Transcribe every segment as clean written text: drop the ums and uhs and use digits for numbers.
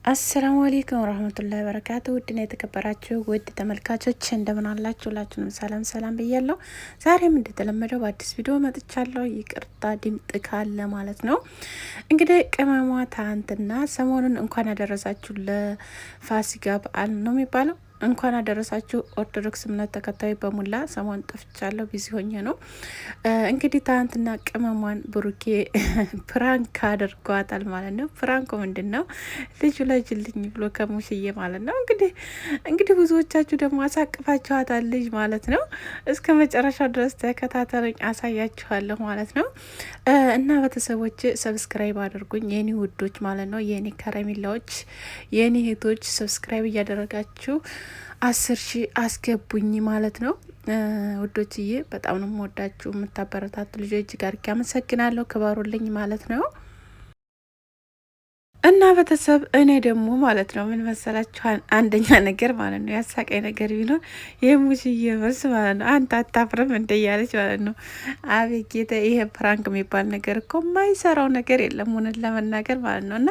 አሰላሙ አለይኩም ወራህመቱላሂ ወበረካቱ። ውድና የተከበራችሁ ውድ ተመልካቾች እንደምን አላችሁ? ሁላችሁንም ሰላም ሰላም ብያለሁ። ዛሬም እንደተለመደው በአዲስ ቪዲዮ መጥቻለሁ። ይቅርታ ድምጥ ካለ ማለት ነው። እንግዲህ ቅመሟ ትናንትና ሰሞኑን እንኳን ያደረሳችሁ ለፋሲካ በዓል ነው የሚባለው እንኳን አደረሳችሁ ኦርቶዶክስ እምነት ተከታይ በሙላ። ሰሞን ጠፍቻለሁ፣ ቢዚ ሆኜ ነው። እንግዲህ ትናንትና ቅመሟን ብሩኬ ፕራንክ አድርጓታል ማለት ነው። ፕራንኩ ምንድን ነው? ልጁ ለጅልኝ ብሎ ከሙሽዬ ማለት ነው። እንግዲህ ብዙዎቻችሁ ደግሞ አሳቅፋችኋታል ልጅ ማለት ነው። እስከ መጨረሻ ድረስ ተከታተሉኝ፣ አሳያችኋለሁ ማለት ነው። እና ቤተሰቦች ሰብስክራይብ አድርጉኝ የኔ ውዶች ማለት ነው። የኔ ከረሚላዎች፣ የኔ እህቶች ሰብስክራይብ እያደረጋችሁ 10,000 አስገቡኝ ማለት ነው። ውዶችዬ በጣም ነው የምወዳችሁ የምታበረታቱ ልጆች ጋር አመሰግናለሁ። ክበሩልኝ ማለት ነው። እና ቤተሰብ እኔ ደግሞ ማለት ነው ምን መሰላችሁ፣ አንደኛ ነገር ማለት ነው ያሳቀኝ ነገር ቢኖር የሙሽዬ መልስ ማለት ነው። አንተ አታፍርም እንደ እያለች ማለት ነው። አቤት ጌታ፣ ይሄ ፕራንክ የሚባል ነገር እኮ የማይሰራው ነገር የለም እውነት ለመናገር ማለት ነው። እና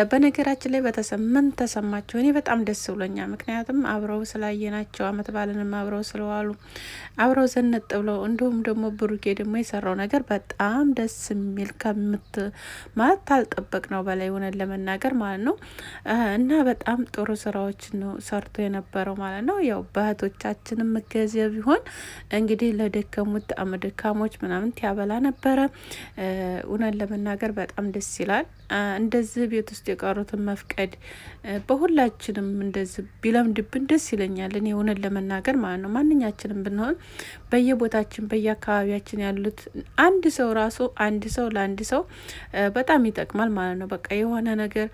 በነገራችን ላይ ቤተሰብ ምን ተሰማችሁ? እኔ በጣም ደስ ብሎኛል። ምክንያቱም አብረው ስላየናቸው አመት ባለንም አብረው ስለዋሉ አብረው ዘነጥ ብለው፣ እንዲሁም ደግሞ ብሩኬ ደግሞ የሰራው ነገር በጣም ደስ የሚል ማለት ታልጠበቅ ነው በላይ ሆነ ለመናገር ማለት ነው። እና በጣም ጥሩ ስራዎችን ነው ሰርቶ የነበረው ማለት ነው። ያው በእህቶቻችንም መገዘ ቢሆን እንግዲህ ለደከሙት አመደካሞች ምናምን ያበላ ነበረ። እውነት ለመናገር በጣም ደስ ይላል። እንደዚህ ቤት ውስጥ የቀሩትን መፍቀድ በሁላችንም እንደዚህ ቢለምድብን ደስ ይለኛል። እኔ እውነት ለመናገር ማለት ነው ማንኛችንም ብንሆን በየቦታችን በየአካባቢያችን ያሉት አንድ ሰው ራሱ አንድ ሰው ለአንድ ሰው በጣም ይጠቅማል ማለት ነው። በቃ የሆነ ነገር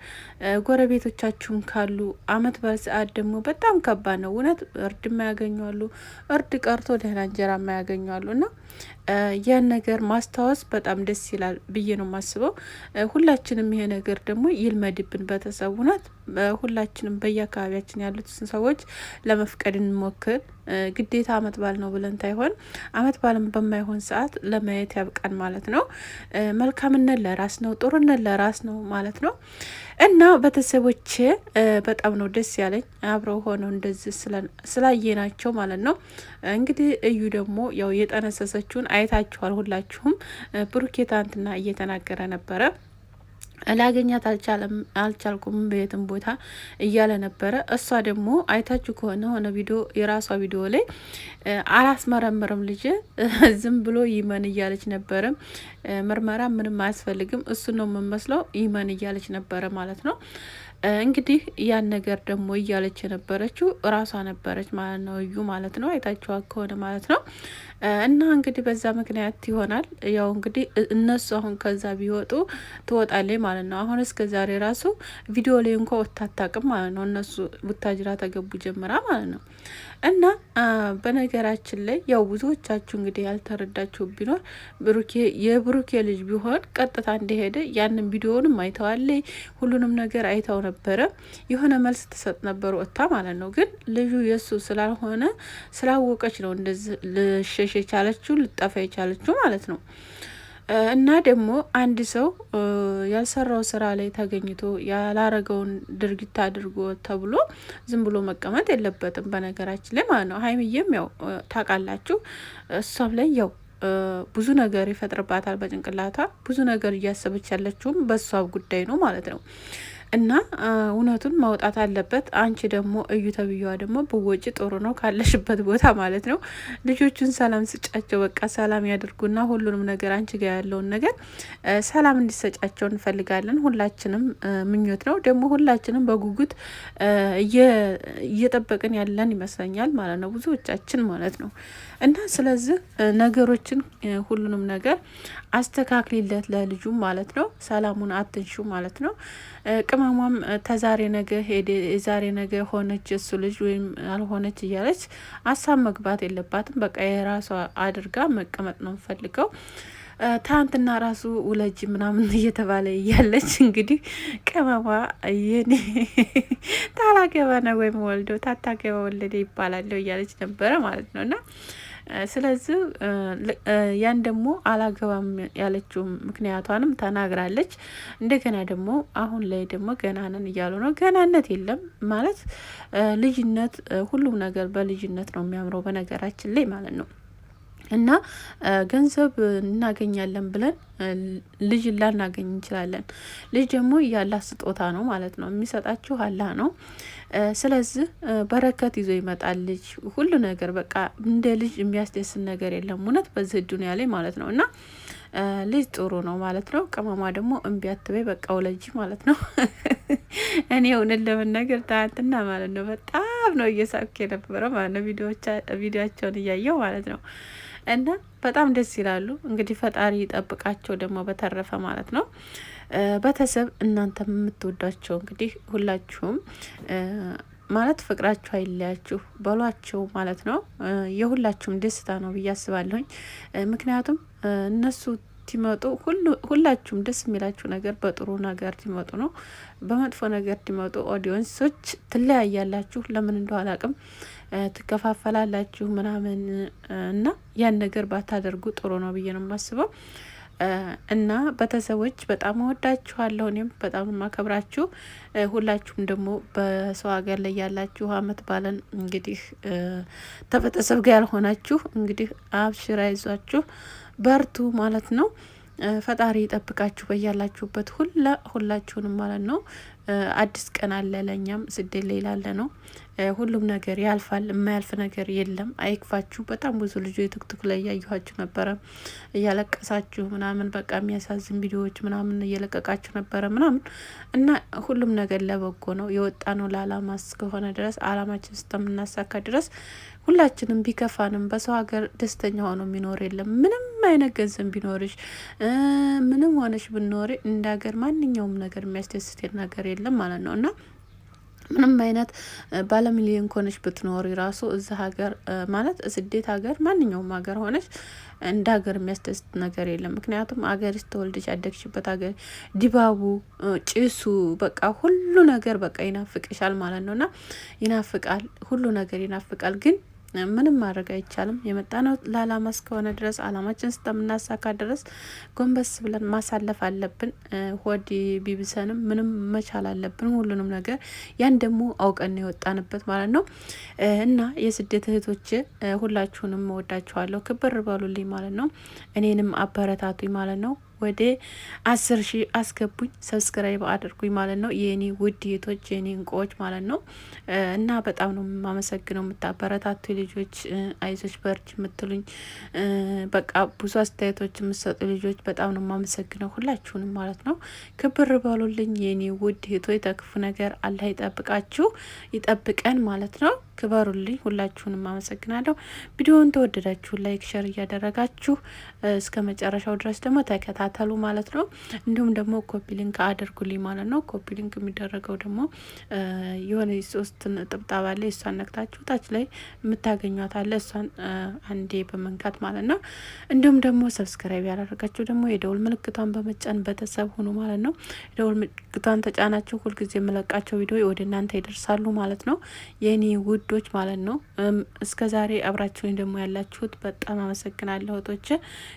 ጎረቤቶቻችሁን ካሉ አመት በዓል ሰዓት ደግሞ በጣም ከባድ ነው እውነት። እርድ የማያገኙ እርድ ቀርቶ ደህና እንጀራ የማያገኙ እና ያን ነገር ማስታወስ በጣም ደስ ይላል ብዬ ነው የማስበው። ሁላችንም ይሄ ነገር ደግሞ ይልመድብን ቤተሰብ እውነት። ሁላችንም በየአካባቢያችን ያሉትን ሰዎች ለመፍቀድ እንሞክር። ግዴታ አመት በዓል ነው ብለን ታይሆን አመት በዓልም በማይሆን ሰዓት ለማየት ያብቃን ማለት ነው። መልካምነት ለራስ ነው፣ ጥሩነት ለራስ ነው ማለት ነው። እና ቤተሰቦቼ በጣም ነው ደስ ያለኝ አብረው ሆነው እንደዚህ ስላየናቸው ማለት ነው። እንግዲህ እዩ ደግሞ ያው የጠነሰሰችውን አይታችኋል ሁላችሁም። ብሩኬ ትናንትና እየተናገረ ነበረ። ላገኛት አልቻልኩም በየትም ቦታ እያለ ነበረ። እሷ ደግሞ አይታችሁ ከሆነ ሆነ ቪዲዮ የራሷ ቪዲዮ ላይ አላስመረምርም ልጅ ዝም ብሎ ይመን እያለች ነበረ። ምርመራ ምንም አያስፈልግም እሱ ነው የምመስለው ይመን እያለች ነበረ ማለት ነው። እንግዲህ ያን ነገር ደግሞ እያለች የነበረችው ራሷ ነበረች ማለት ነው። እዩ ማለት ነው አይታችኋ ከሆነ ማለት ነው። እና እንግዲህ በዛ ምክንያት ይሆናል ያው እንግዲህ እነሱ አሁን ከዛ ቢወጡ ትወጣለች ማለት ነው። አሁን እስከ ዛሬ ራሱ ቪዲዮ ላይ እንኳ ወታታቅም ማለት ነው። እነሱ ቡታጅራ ተገቡ ጀምራ ማለት ነው። እና በነገራችን ላይ ያው ብዙዎቻችሁ እንግዲህ ያልተረዳችሁ ቢኖር የብሩኬ ልጅ ቢሆን ቀጥታ እንደሄደ ያንን ቪዲዮንም አይተዋል፣ ሁሉንም ነገር አይተው ነበረ። የሆነ መልስ ተሰጥ ነበር ወጥታ ማለት ነው። ግን ልጁ የሱ ስላልሆነ ስላወቀች ነው እንደዚህ ልሸሽ የቻለችው ልጠፋ የቻለችው ማለት ነው። እና ደግሞ አንድ ሰው ያልሰራው ስራ ላይ ተገኝቶ ያላረገውን ድርጊት አድርጎ ተብሎ ዝም ብሎ መቀመጥ የለበትም በነገራችን ላይ ማለት ነው። ሀይሚዬም ያው ታውቃላችሁ እሷም ላይ ያው ብዙ ነገር ይፈጥርባታል በጭንቅላቷ ብዙ ነገር እያሰበች ያለችውም በሷ ጉዳይ ነው ማለት ነው። እና እውነቱን ማውጣት አለበት። አንቺ ደግሞ እዩ ተብዬዋ ደግሞ ብወጪ ጥሩ ነው ካለሽበት ቦታ ማለት ነው። ልጆቹን ሰላም ስጫቸው፣ በቃ ሰላም ያድርጉና ሁሉንም ነገር አንቺ ጋር ያለውን ነገር ሰላም እንዲሰጫቸው እንፈልጋለን። ሁላችንም ምኞት ነው ደግሞ ሁላችንም በጉጉት እየጠበቅን ያለን ይመስለኛል ማለት ነው ብዙዎቻችን ማለት ነው። እና ስለዚህ ነገሮችን ሁሉንም ነገር አስተካክሊለት ለልጁ ማለት ነው። ሰላሙን አትንሹ ማለት ነው። ቅመሟም ተዛሬ ነገ ሄደ የዛሬ ነገ ሆነች እሱ ልጅ ወይም አልሆነች እያለች ሀሳብ መግባት የለባትም። በቃ የራሷ አድርጋ መቀመጥ ነው ፈልገው። ትናንትና ራሱ ውለጅ ምናምን እየተባለ እያለች እንግዲህ ቅመሟ የኔ ታላገባ ነው ወይም ወልዶ ታታገባ ወለደ ይባላለሁ እያለች ነበረ ማለት ነው። እና ስለዚህ ያን ደግሞ አላገባም ያለችው ምክንያቷንም ተናግራለች። እንደገና ደግሞ አሁን ላይ ደግሞ ገናነን እያሉ ነው። ገናነት የለም ማለት ልጅነት፣ ሁሉም ነገር በልጅነት ነው የሚያምረው በነገራችን ላይ ማለት ነው። እና ገንዘብ እናገኛለን ብለን ልጅ ላናገኝ እንችላለን። ልጅ ደግሞ ያላህ ስጦታ ነው ማለት ነው። የሚሰጣችሁ አላህ ነው። ስለዚህ በረከት ይዞ ይመጣል ልጅ። ሁሉ ነገር በቃ እንደ ልጅ የሚያስደስት ነገር የለም እውነት በዚህ ዱንያ ላይ ማለት ነው። እና ልጅ ጥሩ ነው ማለት ነው። ቅመሟ ደግሞ እምቢ አትበይ በቃ ወለጂ ማለት ነው። እኔ እውነት ለመናገር ትናንትና ማለት ነው በጣም ነው እየሳቅኩ የነበረው ማለት ነው ቪዲዮቸውን እያየው ማለት ነው። እና በጣም ደስ ይላሉ። እንግዲህ ፈጣሪ ይጠብቃቸው ደግሞ በተረፈ ማለት ነው። ቤተሰብ እናንተ የምትወዷቸው እንግዲህ ሁላችሁም ማለት ፍቅራችሁ አይለያችሁ በሏቸው ማለት ነው። የሁላችሁም ደስታ ነው ብዬ አስባለሁኝ። ምክንያቱም እነሱ ሲመጡ ሁላችሁም ደስ የሚላችሁ ነገር በጥሩ ነገር ሲመጡ ነው። በመጥፎ ነገር ሲመጡ ኦዲየንሶች ትለያያላችሁ። ለምን እንደው አላቅም ትከፋፈላላችሁ ምናምን እና ያን ነገር ባታደርጉ ጥሩ ነው ብዬ ነው የማስበው። እና ቤተሰቦች በጣም እወዳችኋለሁ። እኔም በጣም ማከብራችሁ። ሁላችሁም ደግሞ በሰው ሀገር ላይ ያላችሁ አመት ባለን እንግዲህ ተቤተሰብ ጋር ያልሆናችሁ እንግዲህ አብሽራ ይዟችሁ በርቱ ማለት ነው። ፈጣሪ ይጠብቃችሁ በያላችሁበት ሁላችሁንም ማለት ነው። አዲስ ቀን አለ፣ ለእኛም ስደት ላይ ላለ ነው። ሁሉም ነገር ያልፋል፣ የማያልፍ ነገር የለም። አይክፋችሁ። በጣም ብዙ ልጆች ቲክቶክ ላይ እያየኋችሁ ነበረ እያለቀሳችሁ ምናምን፣ በቃ የሚያሳዝን ቪዲዮዎች ምናምን እየለቀቃችሁ ነበረ ምናምን እና ሁሉም ነገር ለበጎ ነው። የወጣ ነው ለአላማ እስከሆነ ድረስ አላማችን እስከምናሳካ ድረስ ሁላችንም ቢከፋንም በሰው ሀገር ደስተኛ ሆኖ የሚኖር የለም። ምንም አይነት ገንዘብ ቢኖርሽ ምንም ሆነሽ ብኖሪ እንደ ሀገር ማንኛውም ነገር የሚያስደስት ነገር የለም ማለት ነው። እና ምንም አይነት ባለሚሊዮን ኮነሽ ብትኖሪ ራሱ እዛ ሀገር ማለት ስደት ሀገር ማንኛውም ሀገር ሆነሽ እንደ ሀገር የሚያስደስት ነገር የለም። ምክንያቱም ሀገር ተወልደሽ ያደግሽበት ሀገር ድባቡ፣ ጭሱ በቃ ሁሉ ነገር በቃ ይናፍቅሻል ማለት ነው። እና ይናፍቃል፣ ሁሉ ነገር ይናፍቃል ግን ምንም ማድረግ አይቻልም። የመጣ ነው ለአላማ እስከሆነ ድረስ አላማችን እስከምናሳካ ድረስ ጎንበስ ብለን ማሳለፍ አለብን። ሆድ ቢብሰንም ምንም መቻል አለብን ሁሉንም ነገር። ያን ደግሞ አውቀን የወጣንበት ማለት ነው። እና የስደት እህቶች ሁላችሁንም እወዳችኋለሁ። ክብር በሉልኝ ማለት ነው። እኔንም አበረታቱኝ ማለት ነው። ወደ 10,000 አስገቡኝ፣ ሰብስክራይብ አድርጉኝ ማለት ነው። የኔ ውድ እህቶች የኔ እንቁዎች ማለት ነው። እና በጣም ነው የማመሰግነው የምታበረታቱ ልጆች፣ አይዞች በርች የምትሉኝ በቃ ብዙ አስተያየቶች የምትሰጡ ልጆች በጣም ነው የማመሰግነው ሁላችሁንም ማለት ነው። ክብር በሉልኝ የኔ ውድ እህቶች። ተክፉ ነገር አላህ ይጠብቃችሁ ይጠብቀን ማለት ነው። ክበሩልኝ። ሁላችሁንም አመሰግናለሁ። ቪዲዮውን ተወደዳችሁ ላይክ ሸር እያደረጋችሁ እስከ መጨረሻው ድረስ ደግሞ ተከታተሉ ማለት ነው። እንዲሁም ደግሞ ኮፒ ሊንክ አድርጉልኝ ማለት ነው። ኮፒ ሊንክ የሚደረገው ደግሞ የሆነ 3 ነጥብ አለ። እሷን ነክታችሁ ታች ላይ የምታገኟት አለ። እሷን አንዴ በመንካት ማለት ነው። እንዲሁም ደግሞ ሰብስክራይብ ያላደረጋችሁ ደግሞ የደውል ምልክቷን በመጫን ቤተሰብ ሁኑ ማለት ነው። የደውል ምልክቷን ተጫናችሁ ሁልጊዜ የምለቃቸው ቪዲዮ ወደ እናንተ ይደርሳሉ ማለት ነው። የኔ ውዶች ማለት ነው። እስከ ዛሬ አብራችሁኝ ደግሞ ያላችሁት በጣም አመሰግናለሁ እህቶቼ።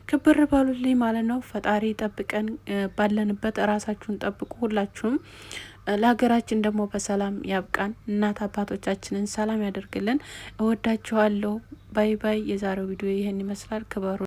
ክብር ባሉልኝ ማለት ነው። ፈጣሪ ጠብቀን፣ ባለንበት ራሳችሁን ጠብቁ ሁላችሁም። ለሀገራችን ደግሞ በሰላም ያብቃን። እናት አባቶቻችንን ሰላም ያደርግልን። እወዳችኋለሁ። ባይ ባይ። የዛሬው ቪዲዮ ይህን ይመስላል። ክበሩ።